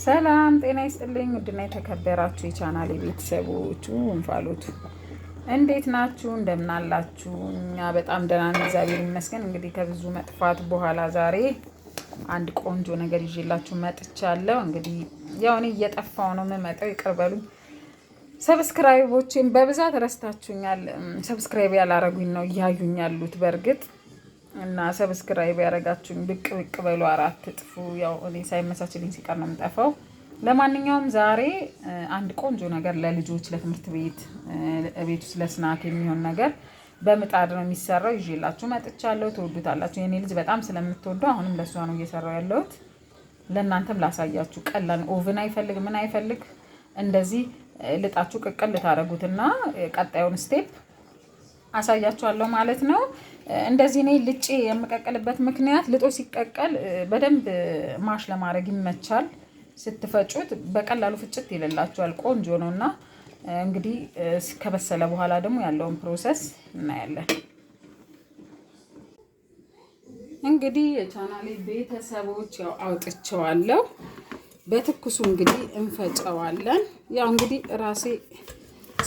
ሰላም ጤና ይስጥልኝ። ውድና የተከበራችሁ የቻናሌ ቤተሰቦች እንፋሎቱ እንዴት ናችሁ? እንደምን አላችሁ? እኛ በጣም ደህና ነን፣ እግዚአብሔር ይመስገን። እንግዲህ ከብዙ መጥፋት በኋላ ዛሬ አንድ ቆንጆ ነገር ይዤላችሁ መጥቻለሁ። እንግዲህ ያው እኔ እየጠፋው ነው የምመጣው፣ ይቅር በሉኝ። ሰብስክራይቦችን በብዛት ረስታችሁኛል። ሰብስክራይብ ያላረጉኝ ነው እያዩኝ ያሉት በእርግጥ እና ሰብስክራይብ ያደረጋችሁኝ ብቅ ብቅ በሉ፣ 4 እጥፉ። ያው እኔ ሳይመሳችልኝ ሲቀር ነው የምጠፋው። ለማንኛውም ዛሬ አንድ ቆንጆ ነገር ለልጆች ለትምህርት ቤት ቤት ውስጥ ለስናክ የሚሆን ነገር በምጣድ ነው የሚሰራው ይዤላችሁ መጥቻለሁ። ትወዱታላችሁ። የኔ ልጅ በጣም ስለምትወደው አሁንም ለሷ ነው እየሰራው ያለሁት። ለእናንተም ላሳያችሁ። ቀላል ኦቭን አይፈልግ ምን አይፈልግ። እንደዚህ ልጣችሁ ቅቅል ልታረጉትና ቀጣዩን ስቴፕ አሳያችኋለሁ ማለት ነው። እንደዚህ እኔ ልጬ የምቀቀልበት ምክንያት ልጦ ሲቀቀል በደንብ ማሽ ለማድረግ ይመቻል። ስትፈጩት በቀላሉ ፍጭት ይልላችኋል። ቆንጆ ነውና እንግዲህ ከበሰለ በኋላ ደግሞ ያለውን ፕሮሰስ እናያለን። እንግዲህ የቻናሌ ቤተሰቦች ያው አውጥቼዋለሁ። በትኩሱ እንግዲህ እንፈጨዋለን። ያው እንግዲህ ራሴ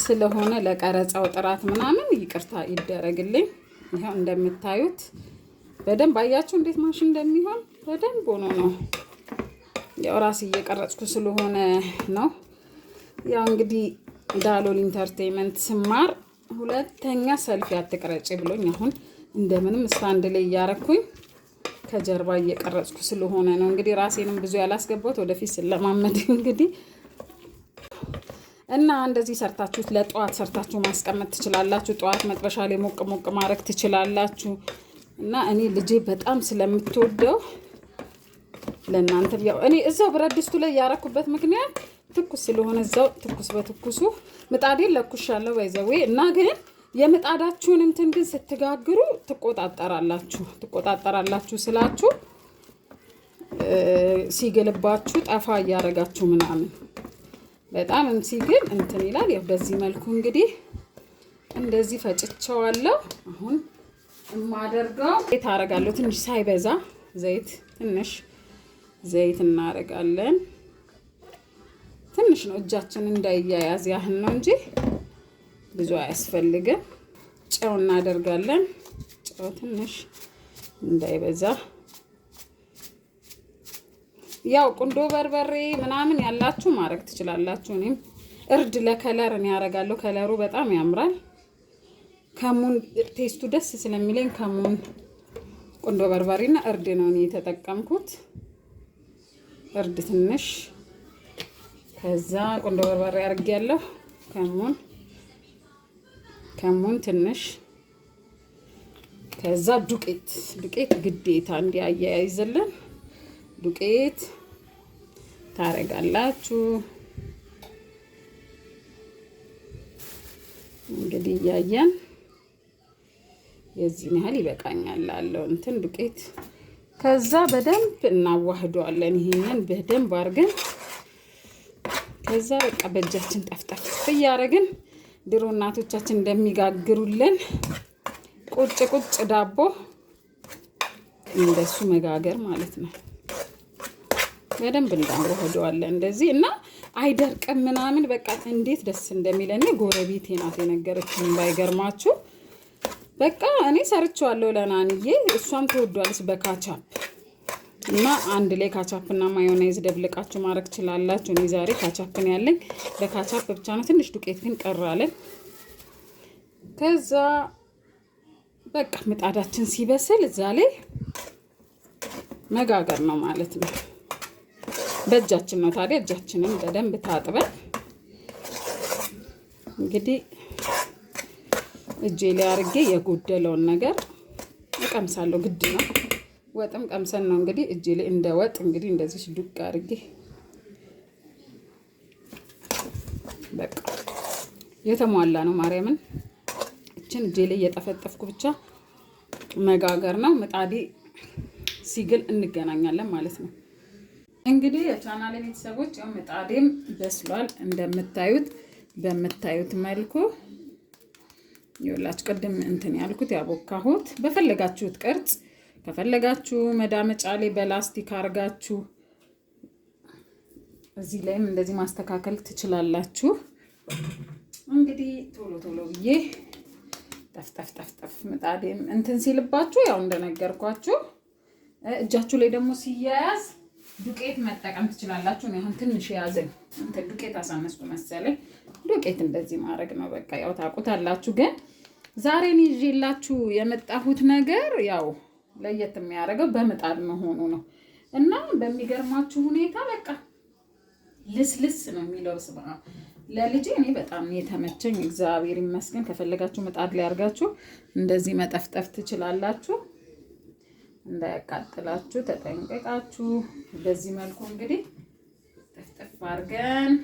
ስለሆነ ለቀረጻው ጥራት ምናምን ይቅርታ ይደረግልኝ። ይሄው እንደምታዩት በደንብ አያችሁ እንዴት ማሽ እንደሚሆን በደንብ ሆኖ ነው። ያው ራሴ እየቀረጽኩ ስለሆነ ነው። ያው እንግዲህ ዳሎል ኢንተርቴይንመንት ስማር ሁለተኛ ሰልፊ አትቅረጪ ብሎኝ አሁን እንደምንም ስታንድ ላይ እያረኩኝ ከጀርባ እየቀረጽኩ ስለሆነ ነው። እንግዲህ ራሴንም ብዙ ያላስገባሁት ወደፊት ስለማመድ እንግዲህ እና እንደዚህ ሰርታችሁት ለጧት ሰርታችሁ ማስቀመጥ ትችላላችሁ። ጧት መጥበሻ ላይ ሞቅ ሞቅ ማድረግ ትችላላችሁ። እና እኔ ልጄ በጣም ስለምትወደው ለእናንተ ያው እኔ እዛው ብረት ድስቱ ላይ ያረኩበት ምክንያት ትኩስ ስለሆነ እዛው ትኩስ በትኩሱ ምጣዴን ለኩሻለሁ ባይዘዌ። እና ግን የምጣዳችሁን እንትን ግን ስትጋግሩ ትቆጣጠራላችሁ ስላችሁ ሲገልባችሁ ጠፋ እያረጋችሁ ምናምን በጣም ሲግል እንትን ይላል። ያው በዚህ መልኩ እንግዲህ እንደዚህ ፈጭቸዋለሁ። አሁን የማደርገው ዘይት አረጋለሁ። ትንሽ ሳይበዛ ዘይት፣ ትንሽ ዘይት እናረጋለን። ትንሽ ነው እጃችን እንዳይያያዝ ያህል ነው እንጂ ብዙ አያስፈልግም። ጨው እናደርጋለን። ጨው ትንሽ እንዳይበዛ። ያው ቁንዶ በርበሬ ምናምን ያላችሁ ማድረግ ትችላላችሁ። እኔም እርድ ለከለር እኔ ያረጋለሁ። ከለሩ በጣም ያምራል። ከሙን ቴስቱ ደስ ስለሚለኝ ከሙን ቁንዶ በርበሬና እርድ ነው እኔ የተጠቀምኩት። እርድ ትንሽ፣ ከዛ ቁንዶ በርበሬ አርጌያለሁ። ከሙን ትንሽ፣ ከዛ ዱቄት ግዴታ እንዲያያይዝልን ዱቄት ታረጋላችሁ። እንግዲህ እያየን የዚህን ያህል ይበቃኛል ላለው እንትን ዱቄት። ከዛ በደንብ እናዋህደዋለን። ይሄንን በደንብ አድርገን ከዛ በቃ በእጃችን ጠፍጠፍ እያደረግን ድሮ እናቶቻችን እንደሚጋግሩልን ቁጭ ዳቦ እንደሱ መጋገር ማለት ነው። በደንብ እንዳዋህደዋለን እንደዚህ እና አይደርቅም ምናምን በቃ እንዴት ደስ እንደሚለኝ ጎረቤቴ ናት የነገረችኝ። ባይገርማችሁ በቃ እኔ ሰርቼዋለሁ ለናንዬ፣ እሷም ትወዷለች በካቻፕ እና አንድ ላይ ካቻፕ እና ማዮኔዝ ደብልቃችሁ ማድረግ ትችላላችሁ። እኔ ዛሬ ካቻፕ ነው ያለኝ፣ በካቻፕ ብቻ ነው። ትንሽ ዱቄት ግን ቀራለን። ከዛ በቃ ምጣዳችን ሲበስል እዛ ላይ መጋገር ነው ማለት ነው። በእጃችን ነው ታዲያ። እጃችንን በደንብ ታጥበን እንግዲህ እጄ ላይ አርጌ የጎደለውን ነገር እቀምሳለሁ። ግድ ነው። ወጥም ቀምሰን ነው እንግዲህ እጄ ላይ እንደ ወጥ እንግዲህ እንደዚህ ዱቅ አርጌ በቃ የተሟላ ነው። ማርያምን እችን እጄ ላይ እየጠፈጠፍኩ ብቻ መጋገር ነው። ምጣዴ ሲግል እንገናኛለን ማለት ነው። እንግዲህ የቻናሌ ቤተሰቦች ያው ምጣዴም በስሏል እንደምታዩት። በምታዩት መልኩ ይኸውላችሁ ቅድም እንትን ያልኩት ያቦካሁት በፈለጋችሁት ቅርጽ ከፈለጋችሁ መዳመጫ ላይ በላስቲክ አርጋችሁ እዚህ ላይም እንደዚህ ማስተካከል ትችላላችሁ። እንግዲህ ቶሎ ቶሎ ብዬ ጠፍጠፍ ምጣዴም እንትን ሲልባችሁ ያው እንደነገርኳችሁ እጃችሁ ላይ ደግሞ ሲያያዝ ዱቄት መጠቀም ትችላላችሁ። ነው አሁን ትንሽ ያዘኝ እንትን ዱቄት አሳነስኩ መሰለኝ። ዱቄት እንደዚህ ማድረግ ነው በቃ ያው ታውቁታላችሁ። ግን ዛሬን ይዤላችሁ የመጣሁት ነገር ያው ለየት የሚያደርገው በምጣድ መሆኑ ነው እና በሚገርማችሁ ሁኔታ በቃ ልስልስ ነው የሚለው ስማ ለልጄ እኔ በጣም የተመቸኝ እግዚአብሔር ይመስገን። ከፈለጋችሁ ምጣድ ላይ አድርጋችሁ እንደዚህ መጠፍጠፍ ትችላላችሁ። እንዳያቃጥላችሁ ተጠንቀቃችሁ። በዚህ መልኩ እንግዲህ ጠፍጠፍ አድርገን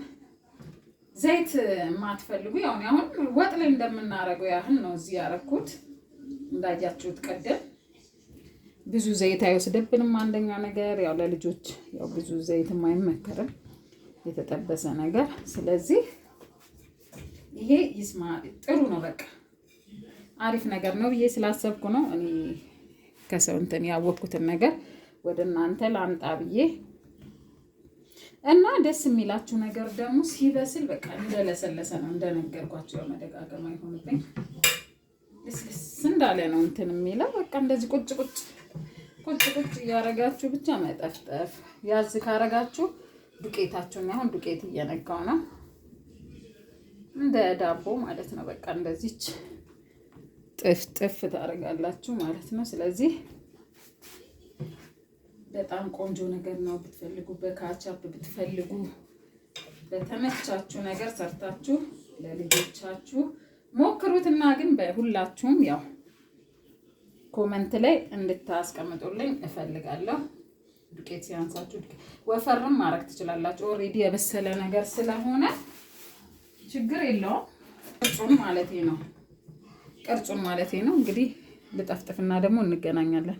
ዘይት ማትፈልጉ ያው አሁን ወጥ ላይ እንደምናደርገው ያህል ነው እዚህ ያደረኩት። እንዳያችሁት ቀደም ብዙ ዘይት አይወስድብንም። አንደኛ ነገር ያው ለልጆች ያው ብዙ ዘይትም አይመከርም የተጠበሰ ነገር። ስለዚህ ይሄ ይስማ ጥሩ ነው በቃ አሪፍ ነገር ነው ብዬ ስላሰብኩ ነው እኔ ከሰው እንትን ያወቅኩትን ነገር ወደ እናንተ ላምጣ ብዬ እና ደስ የሚላችሁ ነገር ደግሞ ሲበስል በቃ እንደለሰለሰ ነው እንደነገርኳችሁ። ያው መደጋገም አይሆንብኝ ልስልስ እንዳለ ነው እንትን የሚለው በቃ እንደዚህ ቁጭ እያረጋችሁ ብቻ መጠፍጠፍ። ያዝ ካረጋችሁ ዱቄታችሁን አሁን ዱቄት እየነካው ነው እንደ ዳቦ ማለት ነው። በቃ እንደዚች ጥፍ ታደርጋላችሁ ማለት ነው። ስለዚህ በጣም ቆንጆ ነገር ነው። ብትፈልጉ በካቻፕ ብትፈልጉ በተመቻችሁ ነገር ሰርታችሁ ለልጆቻችሁ ሞክሩትና ግን በሁላችሁም ያው ኮመንት ላይ እንድታስቀምጡልኝ እፈልጋለሁ። ዱቄት ሲያንሳችሁ ወፈርም ማድረግ ትችላላችሁ። ኦሬዲ የበሰለ ነገር ስለሆነ ችግር የለውም። ቅርጹን ማለቴ ነው። እንግዲህ ልጠፍጥፍና ደግሞ እንገናኛለን።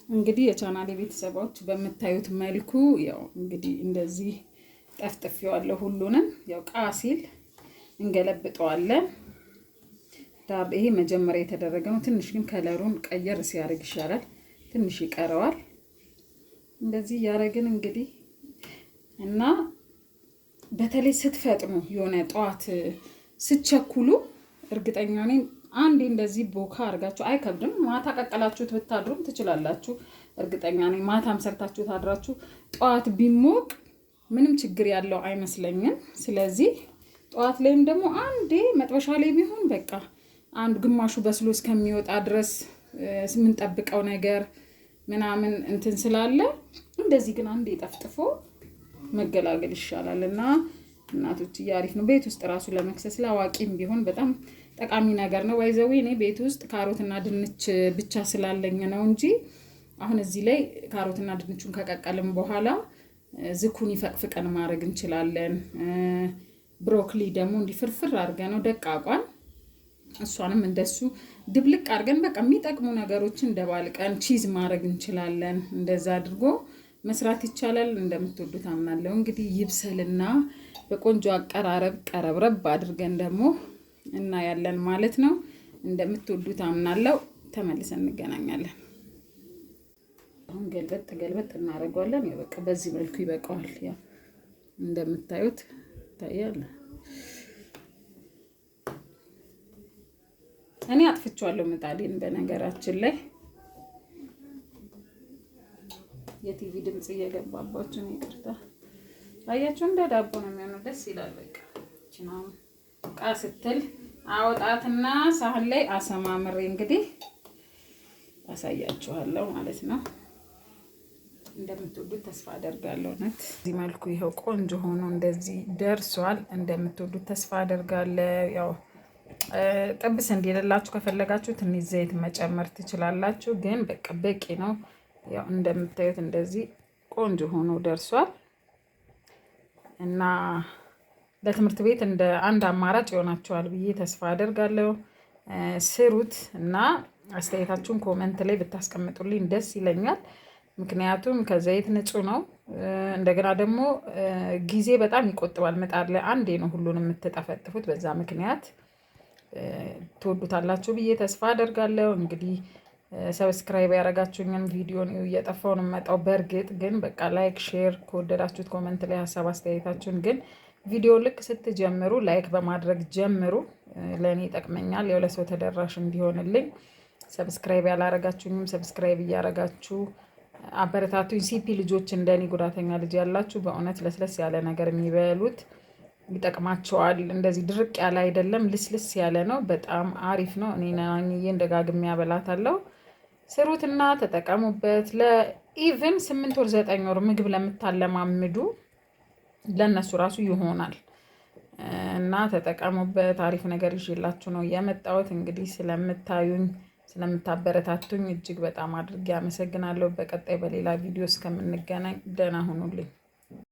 እንግዲህ የቻናሌ ቤተሰቦች በምታዩት መልኩ ያው እንግዲህ እንደዚህ ጠፍጥፌዋለሁ። ሁሉንም ያው ቃሲል እንገለብጠዋለን። ይሄ መጀመሪያ የተደረገ ነው። ትንሽ ግን ከለሩን ቀየር ሲያደርግ ይሻላል። ትንሽ ይቀረዋል። እንደዚህ ያረግን እንግዲህ እና በተለይ ስትፈጥኑ የሆነ ጠዋት ስትቸኩሉ እርግጠኛ ነኝ አንዴ እንደዚህ ቦካ አድርጋችሁ አይከብድም። ማታ ቀቀላችሁት ብታድሩም ትችላላችሁ። እርግጠኛ ነኝ ማታም ሰርታችሁት አድራችሁ ጠዋት ቢሞቅ ምንም ችግር ያለው አይመስለኝም። ስለዚህ ጠዋት ላይም ደግሞ አንዴ መጥበሻ ላይ ቢሆን በቃ አንድ ግማሹ በስሎ እስከሚወጣ ድረስ የምንጠብቀው ነገር ምናምን እንትን ስላለ እንደዚህ ግን አንዴ ጠፍጥፎ መገላገል ይሻላል እና እናቶች አሪፍ ነው። ቤት ውስጥ ራሱ ለመክሰስ ለአዋቂም ቢሆን በጣም ጠቃሚ ነገር ነው። ወይዘው እኔ ቤት ውስጥ ካሮትና ድንች ብቻ ስላለኝ ነው እንጂ አሁን እዚህ ላይ ካሮትና ድንቹን ከቀቀልን በኋላ ዝኩኒ ፈቅፍቀን ማድረግ እንችላለን። ብሮኮሊ ደግሞ እንዲፍርፍር አድርገን ነው ደቃቋን እሷንም እንደሱ ድብልቅ አድርገን በቃ የሚጠቅሙ ነገሮችን ደባልቀን ቺዝ ማድረግ እንችላለን። እንደዛ አድርጎ መስራት ይቻላል። እንደምትወዱት አምናለሁ። እንግዲህ ይብሰልና በቆንጆ አቀራረብ ቀረብረብ አድርገን ደግሞ እናያለን ማለት ነው። እንደምትወዱት አምናለሁ። ተመልሰን እንገናኛለን። አሁን ገልበጥ እናደርገዋለን። ያው በቃ በዚህ መልኩ ይበቃዋል። ያው እንደምታዩት ታያለ። እኔ አጥፍቼዋለሁ ምጣዴን። በነገራችን ላይ የቲቪ ድምጽ እየገባባችሁ ነው፣ ይቅርታ። አያችሁ እንደ ዳቦ ነው የሚሆነው። ደስ ይላል። በቃ እቺናው ቃ ስትል አወጣትና ሳህን ላይ አሰማምሬ እንግዲህ አሳያችኋለሁ ማለት ነው። እንደምትወዱት ተስፋ አደርጋለሁ። ነት እዚህ መልኩ ይሄው ቆንጆ ሆኖ እንደዚህ ደርሷል። እንደምትወዱት ተስፋ አደርጋለሁ። ያው ጥብስ እንዲልላችሁ ከፈለጋችሁ ትንሽ ዘይት መጨመር ትችላላችሁ፣ ግን በቃ በቂ ነው። ያው እንደምታዩት እንደዚህ ቆንጆ ሆኖ ደርሷል እና ለትምህርት ቤት እንደ አንድ አማራጭ ይሆናችኋል ብዬ ተስፋ አደርጋለሁ። ስሩት እና አስተያየታችሁን ኮመንት ላይ ብታስቀምጡልኝ ደስ ይለኛል። ምክንያቱም ከዘይት ንጹህ ነው። እንደገና ደግሞ ጊዜ በጣም ይቆጥባል። ምጣድ ላይ አንዴ ነው ሁሉንም የምትጠፈጥፉት። በዛ ምክንያት ትወዱታላችሁ ብዬ ተስፋ አደርጋለሁ። እንግዲህ ሰብስክራይብ ያደረጋችሁኝም ቪዲዮን እየጠፋው ነው የምመጣው። በእርግጥ ግን በቃ ላይክ፣ ሼር ከወደዳችሁት ኮመንት ላይ ሀሳብ አስተያየታችሁን ግን ቪዲዮ ልክ ስትጀምሩ ላይክ በማድረግ ጀምሩ። ለእኔ ይጠቅመኛል፣ ያው ለሰው ተደራሽ እንዲሆንልኝ። ሰብስክራይብ ያላረጋችሁኝም ሰብስክራይብ እያረጋችሁ አበረታቱኝ። ሲፒ ልጆች እንደኔ ጉዳተኛ ልጅ ያላችሁ በእውነት ለስለስ ያለ ነገር የሚበሉት ይጠቅማቸዋል። እንደዚህ ድርቅ ያለ አይደለም፣ ልስልስ ያለ ነው። በጣም አሪፍ ነው። እኔ ናኝዬን ደጋግሜ ያበላታለሁ። ስሩትና ተጠቀሙበት። ለኢቭን 8 ወር 9 ወር ምግብ ለምታለማምዱ ለእነሱ ራሱ ይሆናል እና ተጠቀሙበት። አሪፍ ነገር ይዤላችሁ ነው የመጣሁት። እንግዲህ ስለምታዩኝ ስለምታበረታቱኝ እጅግ በጣም አድርጌ አመሰግናለሁ። በቀጣይ በሌላ ቪዲዮ እስከምንገናኝ ደህና ሁኑልኝ።